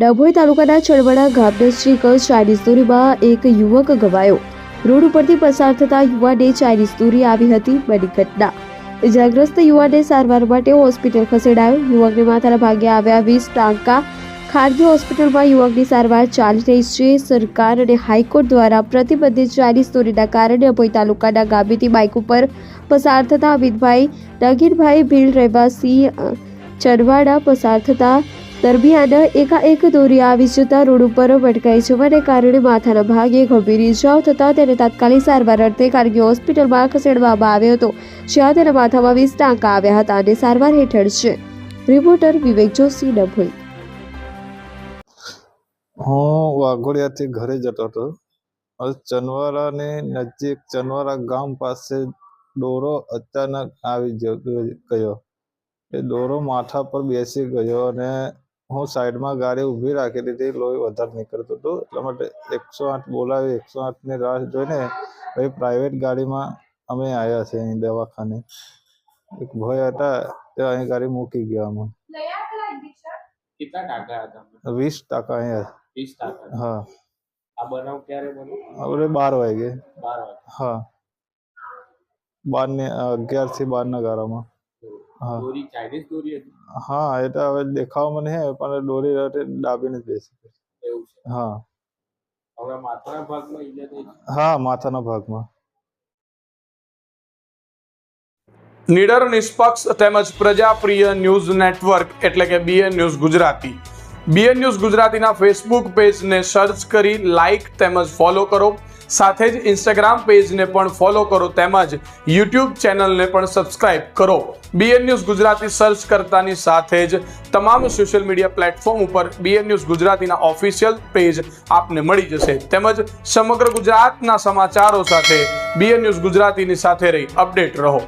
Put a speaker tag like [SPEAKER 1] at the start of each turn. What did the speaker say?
[SPEAKER 1] ડભોઈ તાલુકાના ચડવડા ગામ નજીક ચાઇનીઝ દોરીમાં એક યુવક ઘવાયો. રોડ ઉપરથી પસાર થતા યુવાનને ચાઇનીઝ દોરી આવી હતી. બની ઘટના. ઇજાગ્રસ્ત યુવાનને સારવાર માટે હોસ્પિટલ ખસેડાયો. યુવકને માથાના ભાગે આવ્યા 20 ટાંકા. ખાનગી હોસ્પિટલમાં યુવકની સારવાર ચાલી રહી છે. સરકાર અને હાઈકોર્ટ દ્વારા પ્રતિબંધિત ચાઇનીઝ દોરીના કારણે ડભોઈ તાલુકાના ગામેથી બાઇક ઉપર પસાર થતા અમિતભાઈ નગીનભાઈ ભીલ રહેવાસી ચડવાડા પસાર થતા દરમિયાન એકાએક દોરી આવી જતા રોડ ઉપર ભટકાઈ જવાને કારણે માથાના ભાગે ગંભીર ઇજાઓ થતા તેને તાત્કાલિક સારવાર અર્થે ખાનગી હોસ્પિટલમાં ખસેડવામાં આવ્યો હતો, જ્યાં તેના માથામાં 20 ટાંકા આવ્યા હતા અને સારવાર હેઠળ છે. રિપોર્ટર વિવેક જોશી, ડભોઈ.
[SPEAKER 2] હું વાઘોડિયાથી ઘરે જતો હતો. ચનવારાની નજીક ચનવારા ગામ પાસે દોરો અચાનક આવી ગયો. એ દોરો માથા પર બેસી ગયો અને હું સાઈડમાં ગાડી ઊભી રાખી દીધી. લોહી વધારે નીકળતું હતું, એટલા માટે 108 બોલાવી 108ની રાહ જોઈને પછી પ્રાઇવેટ ગાડીમાં અમે આવ્યા છે. અહીં દવાખાને એક ભાઈ હતા તે અહીં ગાડી મૂકી ગયા. અમે
[SPEAKER 3] કેટલા ટાંકા હતા?
[SPEAKER 2] 20 ટાંકા અહીંયા.
[SPEAKER 3] 20 ટાંકા.
[SPEAKER 2] હા.
[SPEAKER 3] આ બનાવ ક્યારે બન્યો?
[SPEAKER 2] આપણે 12 વાગે.
[SPEAKER 3] 12 વાગે.
[SPEAKER 2] હા, 11 થી 12 ના ગાળામાં. હા.
[SPEAKER 3] દોરી ચાઇનીઝ દોરી હતી?
[SPEAKER 2] હા, એ તો હવે દેખાવામાં નહીં, પણ દોરી દાબીને જ બેસી ગઈ.
[SPEAKER 3] એવું છે?
[SPEAKER 2] હા.
[SPEAKER 3] હવે માથાના ભાગમાં ઈજા થઈ?
[SPEAKER 2] હા, માથાના ભાગમાં.
[SPEAKER 4] નીડર, નિષ્પક્ષ તેમજ પ્રજાપ્રિય ન્યૂઝ નેટવર્ક એટલે કે BN news Gujarati. BN news ગુજરાતીના ફેસબુક પેજને સર્ચ કરી લાઇક તેમજ ફોલો કરો. સાથે જ ઇન્સ્ટાગ્રામ પેજને પણ ફોલો કરો તેમજ યુટ્યુબ ચેનલને પણ સબસ્ક્રાઇબ કરો. BN ન્યૂઝ ગુજરાતી સર્ચ કરતાની સાથે જ તમામ સોશિયલ મીડિયા પ્લેટફોર્મ ઉપર BN ન્યૂઝ ગુજરાતીના ઓફિશિયલ પેજ આપને મળી જશે. તેમજ સમગ્ર ગુજરાતના સમાચારો સાથે BN ન્યૂઝ ગુજરાતીની સાથે રહી અપડેટ રહો.